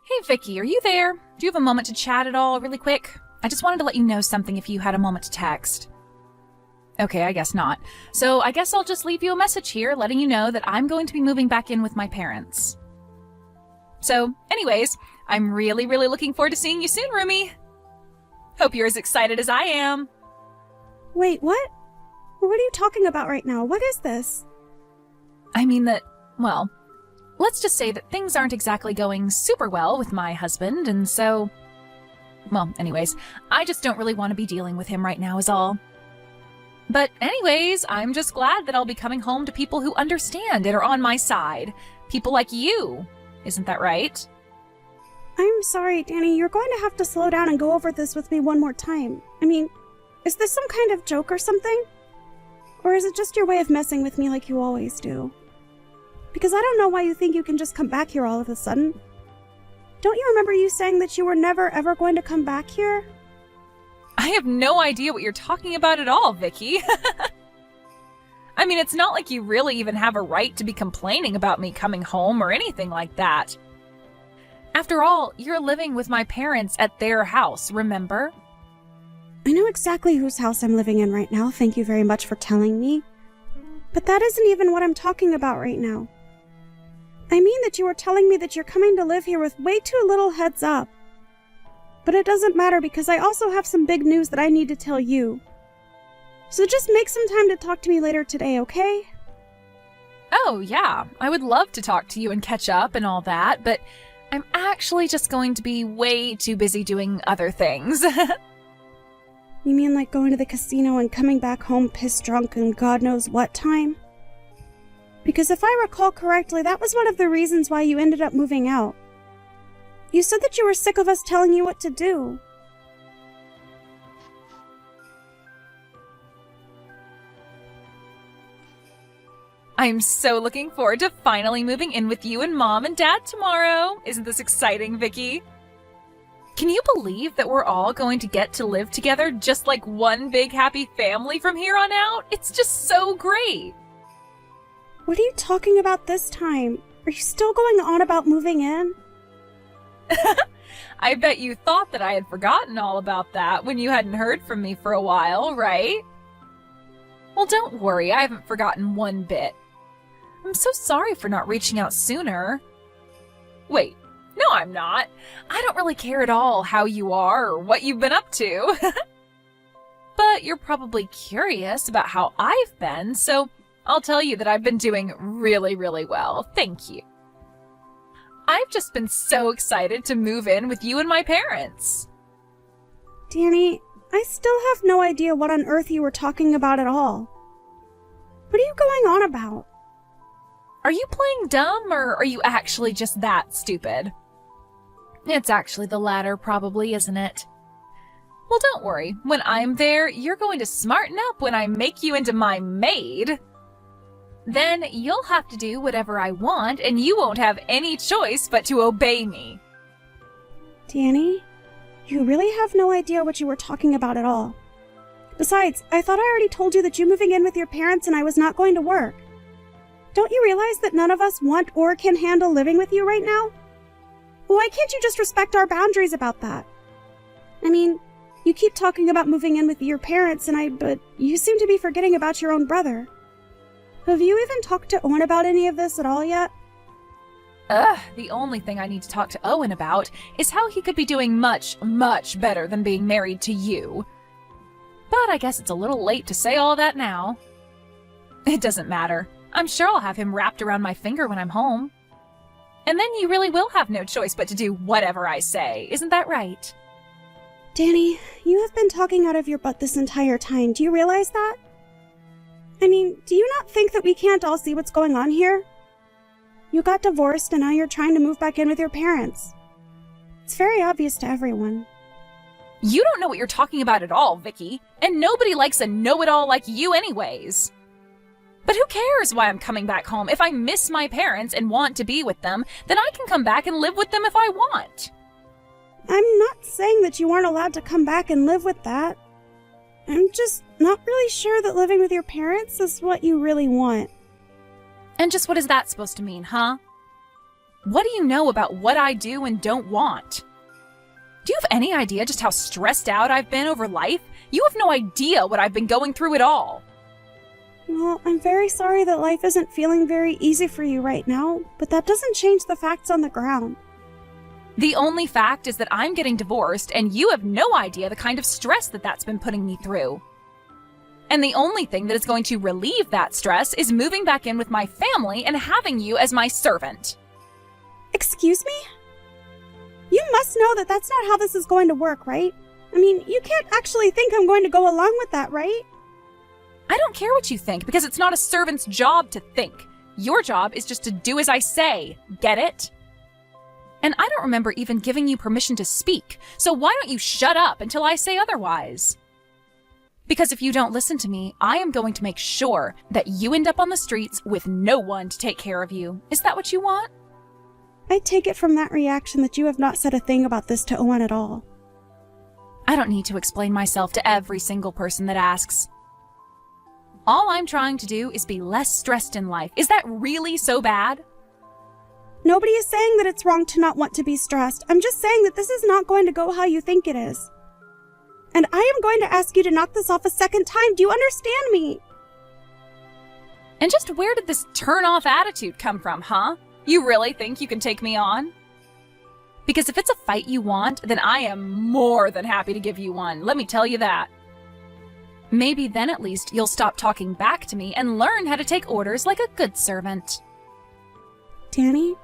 Hey Vicky, are you there? Do you have a moment to chat at all, really quick? I just wanted to let you know something if you had a moment to text. Okay, I guess not. So I guess I'll just leave you a message here letting you know that I'm going to be moving back in with my parents. So, anyways, I'm really looking forward to seeing you soon, Rumi. Hope you're as excited as I am. Wait, what? What are you talking about right now? What is this? I mean that, well, let's just say that things aren't exactly going super well with my husband, and so... Well, anyways, I just don't really want to be dealing with him right now is all. But anyways, I'm just glad that I'll be coming home to people who understand and are on my side. People like you. Isn't that right? I'm sorry, Danny. You're going to have to slow down and go over this with me one more time. I mean, is this some kind of joke or something? Or is it just your way of messing with me like you always do? Because I don't know why you think you can just come back here all of a sudden. Don't you remember you saying that you were never ever going to come back here? I have no idea what you're talking about at all, Vicky. I mean, it's not like you really even have a right to be complaining about me coming home or anything like that. After all, you're living with my parents at their house, remember? I know exactly whose house I'm living in right now, thank you very much for telling me. But that isn't even what I'm talking about right now. I mean that you were telling me that you're coming to live here with way too little heads up. But it doesn't matter because I also have some big news that I need to tell you. So just make some time to talk to me later today, okay? Oh, yeah. I would love to talk to you and catch up and all that, but I'm actually just going to be way too busy doing other things. You mean like going to the casino and coming back home pissed drunk and God knows what time? Because if I recall correctly, that was one of the reasons why you ended up moving out. You said that you were sick of us telling you what to do. I'm so looking forward to finally moving in with you and Mom and Dad tomorrow. Isn't this exciting, Vicky? Can you believe that we're all going to get to live together just like one big happy family from here on out? It's just so great. What are you talking about this time? Are you still going on about moving in? I bet you thought that I had forgotten all about that when you hadn't heard from me for a while, right? Well, don't worry, I haven't forgotten one bit. I'm so sorry for not reaching out sooner. Wait, no, I'm not. I don't really care at all how you are or what you've been up to. But you're probably curious about how I've been, so I'll tell you that I've been doing really well. Thank you. I've just been so excited to move in with you and my parents. Danny, I still have no idea what on earth you were talking about at all. What are you going on about? Are you playing dumb, or are you actually just that stupid? It's actually the latter, probably, isn't it? Well, don't worry. When I'm there, you're going to smarten up when I make you into my maid. Then you'll have to do whatever I want, and you won't have any choice but to obey me. Danny, you really have no idea what you were talking about at all. Besides, I thought I already told you that you moving in with your parents and I was not going to work. Don't you realize that none of us want or can handle living with you right now? Why can't you just respect our boundaries about that? I mean, you keep talking about moving in with your parents but you seem to be forgetting about your own brother. Have you even talked to Owen about any of this at all yet? The only thing I need to talk to Owen about is how he could be doing much better than being married to you. But I guess it's a little late to say all that now. It doesn't matter. I'm sure I'll have him wrapped around my finger when I'm home. And then you really will have no choice but to do whatever I say. Isn't that right? Danny, you have been talking out of your butt this entire time. Do you realize that? I mean, do you not think that we can't all see what's going on here? You got divorced and now you're trying to move back in with your parents. It's very obvious to everyone. You don't know what you're talking about at all, Vicky. And nobody likes a know-it-all like you anyways. But who cares why I'm coming back home? If I miss my parents and want to be with them, then I can come back and live with them if I want. I'm not saying that you aren't allowed to come back and live with that. I'm just not really sure that living with your parents is what you really want. And just what is that supposed to mean, huh? What do you know about what I do and don't want? Do you have any idea just how stressed out I've been over life? You have no idea what I've been going through at all. Well, I'm very sorry that life isn't feeling very easy for you right now, but that doesn't change the facts on the ground. The only fact is that I'm getting divorced, and you have no idea the kind of stress that's been putting me through. And the only thing that is going to relieve that stress is moving back in with my family and having you as my servant. Excuse me? You must know that that's not how this is going to work, right? I mean, you can't actually think I'm going to go along with that, right? I don't care what you think, because it's not a servant's job to think. Your job is just to do as I say. Get it? And I don't remember even giving you permission to speak, so why don't you shut up until I say otherwise? Because if you don't listen to me, I am going to make sure that you end up on the streets with no one to take care of you. Is that what you want? I take it from that reaction that you have not said a thing about this to Owen at all. I don't need to explain myself to every single person that asks. All I'm trying to do is be less stressed in life. Is that really so bad? Nobody is saying that it's wrong to not want to be stressed. I'm just saying that this is not going to go how you think it is. And I am going to ask you to knock this off a second time. Do you understand me? And just where did this turn-off attitude come from, huh? You really think you can take me on? Because if it's a fight you want, then I am more than happy to give you one. Let me tell you that. Maybe then at least you'll stop talking back to me and learn how to take orders like a good servant. Danny,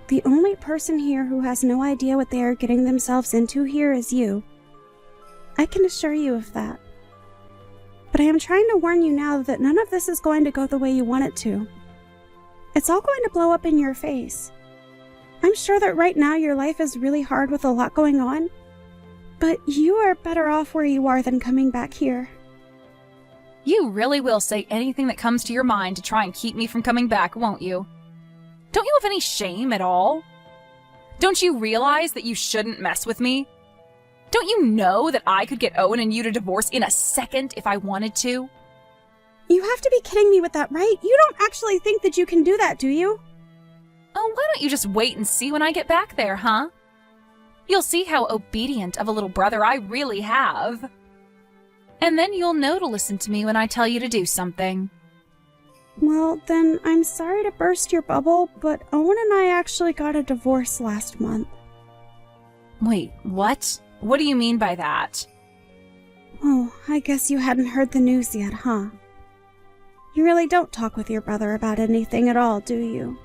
the only person here who has no idea what they are getting themselves into here is you. I can assure you of that. But I am trying to warn you now that none of this is going to go the way you want it to. It's all going to blow up in your face. I'm sure that right now your life is really hard with a lot going on, but you are better off where you are than coming back here. You really will say anything that comes to your mind to try and keep me from coming back, won't you? Don't you have any shame at all? Don't you realize that you shouldn't mess with me? Don't you know that I could get Owen and you to divorce in a second if I wanted to? You have to be kidding me with that, right? You don't actually think that you can do that, do you? Oh, why don't you just wait and see when I get back there, huh? You'll see how obedient of a little brother I really have. And then you'll know to listen to me when I tell you to do something. Well, then I'm sorry to burst your bubble, but Owen and I actually got a divorce last month. Wait, what? What do you mean by that? Oh, I guess you hadn't heard the news yet, huh? You really don't talk with your brother about anything at all, do you?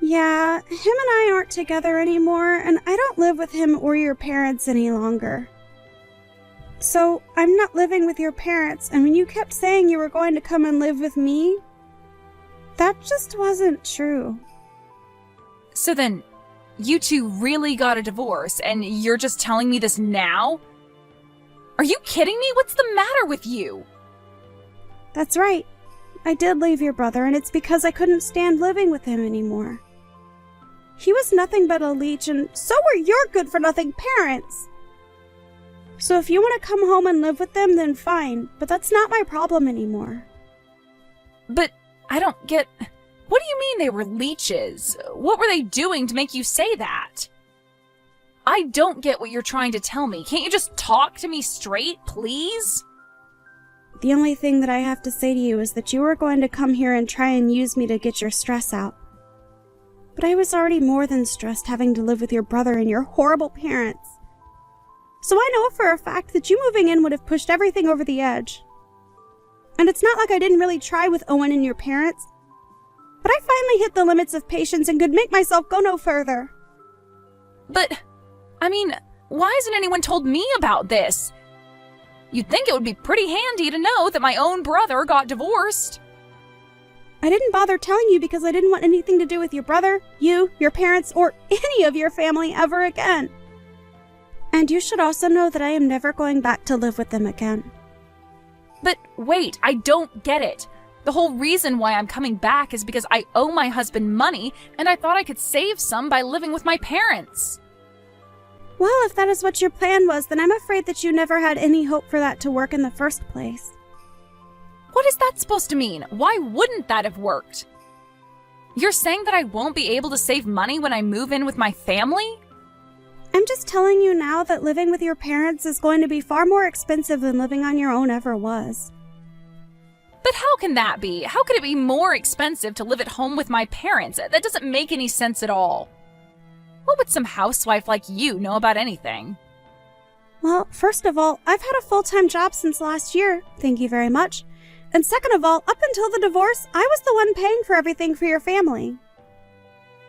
Yeah, him and I aren't together anymore, and I don't live with him or your parents any longer. So, I'm not living with your parents, and when you kept saying you were going to come and live with me, that just wasn't true. So then, you two really got a divorce, and you're just telling me this now? Are you kidding me? What's the matter with you? That's right. I did leave your brother, and it's because I couldn't stand living with him anymore. He was nothing but a leech, and so were your good-for-nothing parents. So if you want to come home and live with them, then fine, but that's not my problem anymore. But I don't get... What do you mean they were leeches? What were they doing to make you say that? I don't get what you're trying to tell me. Can't you just talk to me straight, please? The only thing that I have to say to you is that you were going to come here and try and use me to get your stress out. But I was already more than stressed having to live with your brother and your horrible parents. So I know for a fact that you moving in would have pushed everything over the edge. And it's not like I didn't really try with Owen and your parents. But I finally hit the limits of patience and could make myself go no further. But, I mean, why hasn't anyone told me about this? You'd think it would be pretty handy to know that my own brother got divorced. I didn't bother telling you because I didn't want anything to do with your brother, you, your parents, or any of your family ever again. And you should also know that I am never going back to live with them again. But wait, I don't get it. The whole reason why I'm coming back is because I owe my husband money, and I thought I could save some by living with my parents. Well, if that is what your plan was, then I'm afraid that you never had any hope for that to work in the first place. What is that supposed to mean? Why wouldn't that have worked? You're saying that I won't be able to save money when I move in with my family? I'm just telling you now that living with your parents is going to be far more expensive than living on your own ever was. But how can that be? How could it be more expensive to live at home with my parents? That doesn't make any sense at all. What would some housewife like you know about anything? Well, first of all, I've had a full-time job since last year, thank you very much. And second of all, up until the divorce, I was the one paying for everything for your family.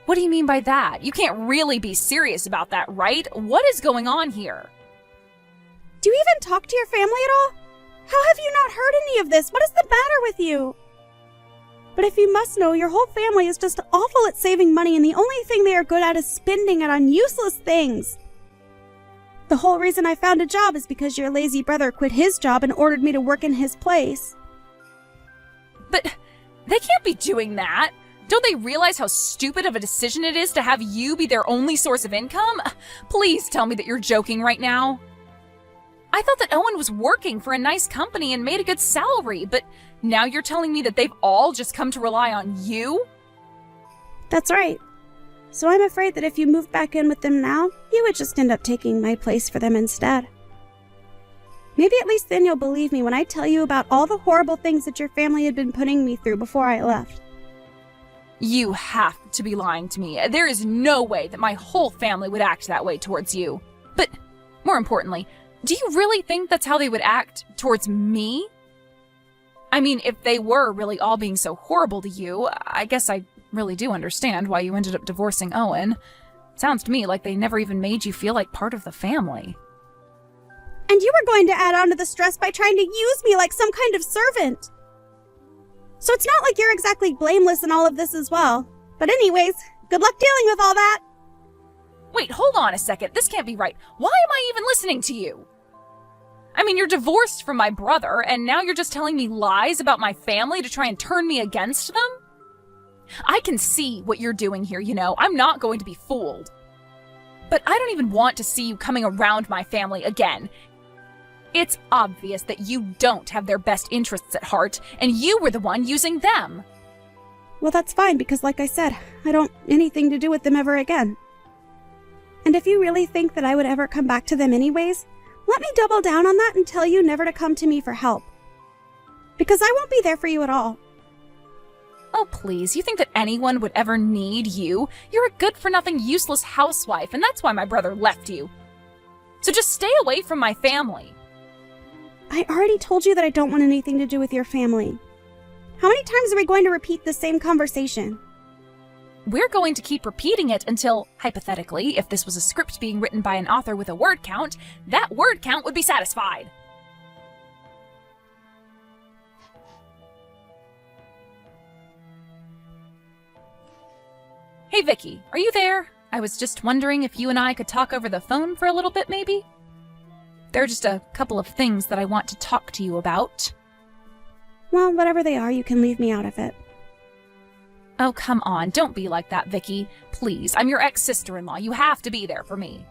What do you mean by that? You can't really be serious about that, right? What is going on here? Do you even talk to your family at all? How have you not heard any of this? What is the matter with you? But if you must know, your whole family is just awful at saving money, and the only thing they are good at is spending it on useless things. The whole reason I found a job is because your lazy brother quit his job and ordered me to work in his place. But they can't be doing that. Don't they realize how stupid of a decision it is to have you be their only source of income? Please tell me that you're joking right now. I thought that Owen was working for a nice company and made a good salary, but now you're telling me that they've all just come to rely on you? That's right. So I'm afraid that if you moved back in with them now, you would just end up taking my place for them instead. Maybe at least then you'll believe me when I tell you about all the horrible things that your family had been putting me through before I left. You have to be lying to me. There is no way that my whole family would act that way towards you. But more importantly, do you really think that's how they would act towards me? I mean, if they were really all being so horrible to you, I guess I really do understand why you ended up divorcing Owen. Sounds to me like they never even made you feel like part of the family. And you were going to add on to the stress by trying to use me like some kind of servant. So it's not like you're exactly blameless in all of this as well. But anyways, good luck dealing with all that. Wait, hold on a second. This can't be right. Why am I even listening to you? I mean, you're divorced from my brother, and now you're just telling me lies about my family to try and turn me against them? I can see what you're doing here, you know. I'm not going to be fooled. But I don't even want to see you coming around my family again. It's obvious that you don't have their best interests at heart, and you were the one using them. Well, that's fine, because like I said, I don't want anything to do with them ever again. And if you really think that I would ever come back to them anyways, let me double down on that and tell you never to come to me for help. Because I won't be there for you at all. Oh, please, you think that anyone would ever need you? You're a good-for-nothing, useless housewife, and that's why my brother left you. So just stay away from my family. I already told you that I don't want anything to do with your family. How many times are we going to repeat the same conversation? We're going to keep repeating it until, hypothetically, if this was a script being written by an author with a word count, that word count would be satisfied. Hey Vicky, are you there? I was just wondering if you and I could talk over the phone for a little bit, maybe? There are just a couple of things that I want to talk to you about. Well, whatever they are, you can leave me out of it. Oh, come on, don't be like that, Vicky. Please, I'm your ex-sister-in-law. You have to be there for me.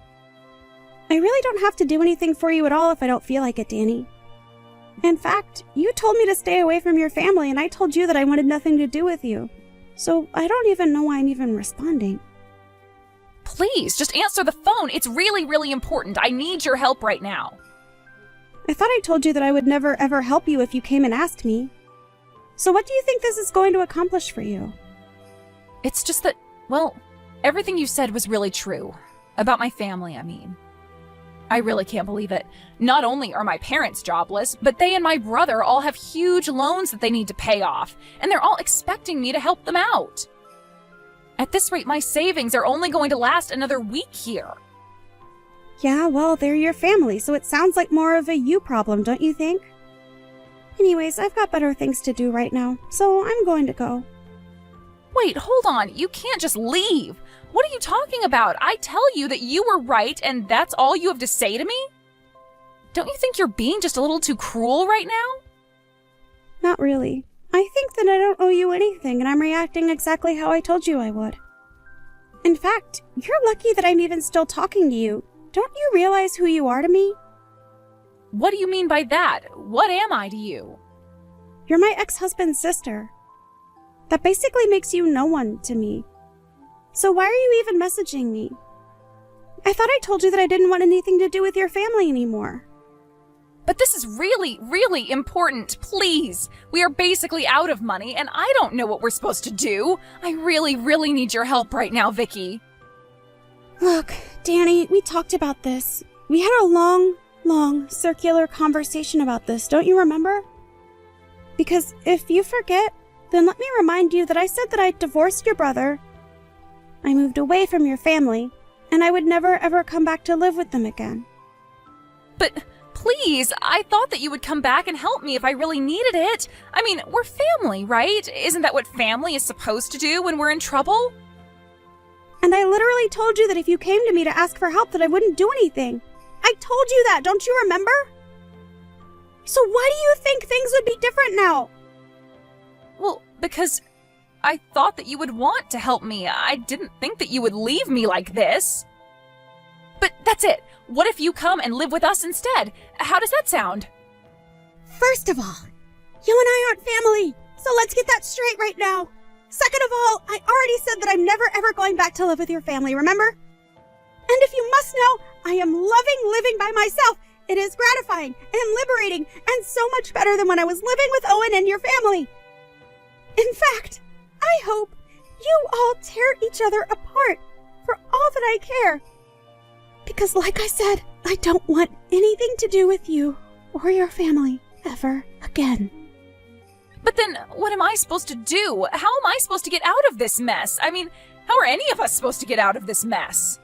I really don't have to do anything for you at all if I don't feel like it, Danny. In fact, you told me to stay away from your family, and I told you that I wanted nothing to do with you. So I don't even know why I'm even responding. Please, just answer the phone. It's really, really important. I need your help right now. I thought I told you that I would never ever help you if you came and asked me. So what do you think this is going to accomplish for you? It's just that, well, everything you said was really true. About my family, I mean. I really can't believe it. Not only are my parents jobless, but they and my brother all have huge loans that they need to pay off, and they're all expecting me to help them out. At this rate, my savings are only going to last another week here. Yeah, well, they're your family, so it sounds like more of a you problem, don't you think? Anyways, I've got better things to do right now, so I'm going to go. Wait, hold on. You can't just leave. What are you talking about? I tell you that you were right, and that's all you have to say to me? Don't you think you're being just a little too cruel right now? Not really. I think that I don't owe you anything, and I'm reacting exactly how I told you I would. In fact, you're lucky that I'm even still talking to you. Don't you realize who you are to me? What do you mean by that? What am I to you? You're my ex-husband's sister. That basically makes you no one to me. So why are you even messaging me? I thought I told you that I didn't want anything to do with your family anymore. But this is really, really important, please. We are basically out of money, and I don't know what we're supposed to do. I really, really need your help right now, Vicky. Look, Danny, we talked about this. We had a long, circular conversation about this, don't you remember? Because if you forget, then let me remind you that I said that I divorced your brother, I moved away from your family, and I would never ever come back to live with them again. But please, I thought that you would come back and help me if I really needed it. I mean, we're family, right? Isn't that what family is supposed to do when we're in trouble? And I literally told you that if you came to me to ask for help that I wouldn't do anything. I told you that, don't you remember? So why do you think things would be different now? Well, because I thought that you would want to help me. I didn't think that you would leave me like this. But that's it. What if you come and live with us instead? How does that sound? First of all, you and I aren't family, so let's get that straight right now. Second of all, I already said that I'm never ever going back to live with your family, remember? And if you must know, I am loving living by myself. It is gratifying and liberating and so much better than when I was living with Owen and your family. In fact, I hope you all tear each other apart for all that I care. Because like I said, I don't want anything to do with you or your family ever again. But then, what am I supposed to do? How am I supposed to get out of this mess? I mean, how are any of us supposed to get out of this mess?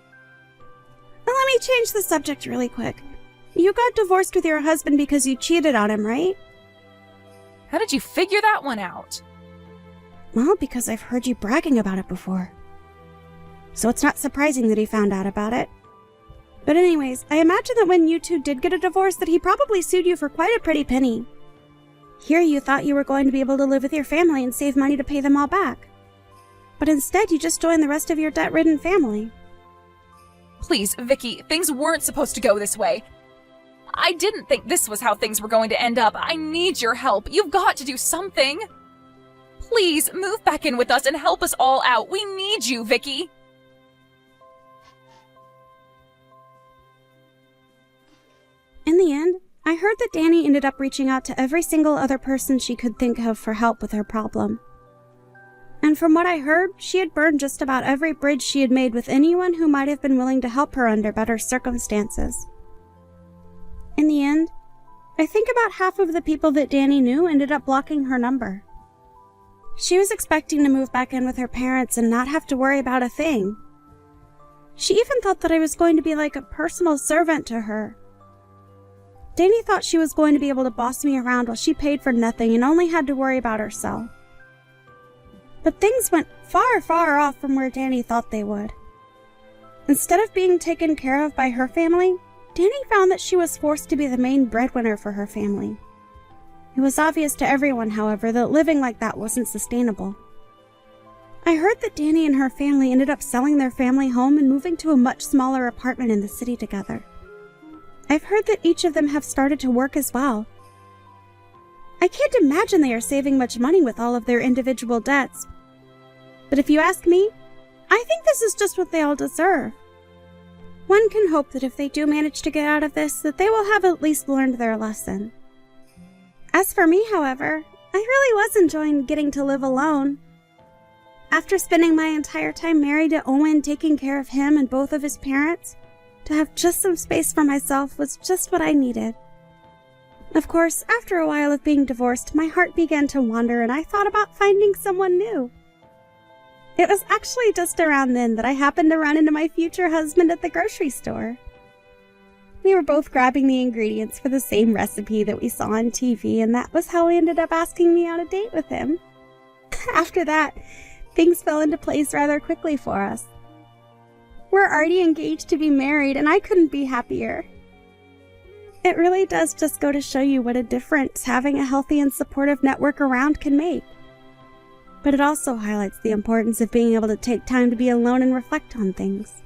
Well, let me change the subject really quick. You got divorced with your husband because you cheated on him, right? How did you figure that one out? Well, because I've heard you bragging about it before. So it's not surprising that he found out about it. But anyways, I imagine that when you two did get a divorce that he probably sued you for quite a pretty penny. Here you thought you were going to be able to live with your family and save money to pay them all back. But instead you just joined the rest of your debt-ridden family. Please, Vicky, things weren't supposed to go this way. I didn't think this was how things were going to end up. I need your help. You've got to do something. Please, move back in with us and help us all out. We need you, Vicky. In the end, I heard that Danny ended up reaching out to every single other person she could think of for help with her problem. And from what I heard, she had burned just about every bridge she had made with anyone who might have been willing to help her under better circumstances. In the end, I think about half of the people that Danny knew ended up blocking her number. She was expecting to move back in with her parents and not have to worry about a thing. She even thought that I was going to be like a personal servant to her. Danny thought she was going to be able to boss me around while she paid for nothing and only had to worry about herself. But things went far, far off from where Danny thought they would. Instead of being taken care of by her family, Danny found that she was forced to be the main breadwinner for her family. It was obvious to everyone, however, that living like that wasn't sustainable. I heard that Danny and her family ended up selling their family home and moving to a much smaller apartment in the city together. I've heard that each of them have started to work as well. I can't imagine they are saving much money with all of their individual debts. But if you ask me, I think this is just what they all deserve. One can hope that if they do manage to get out of this, that they will have at least learned their lesson. As for me, however, I really was enjoying getting to live alone. After spending my entire time married to Owen, taking care of him and both of his parents, to have just some space for myself was just what I needed. Of course, after a while of being divorced, my heart began to wander and I thought about finding someone new. It was actually just around then that I happened to run into my future husband at the grocery store. We were both grabbing the ingredients for the same recipe that we saw on TV, and that was how he ended up asking me on a date with him. After that, things fell into place rather quickly for us. We're already engaged to be married, and I couldn't be happier. It really does just go to show you what a difference having a healthy and supportive network around can make. But it also highlights the importance of being able to take time to be alone and reflect on things.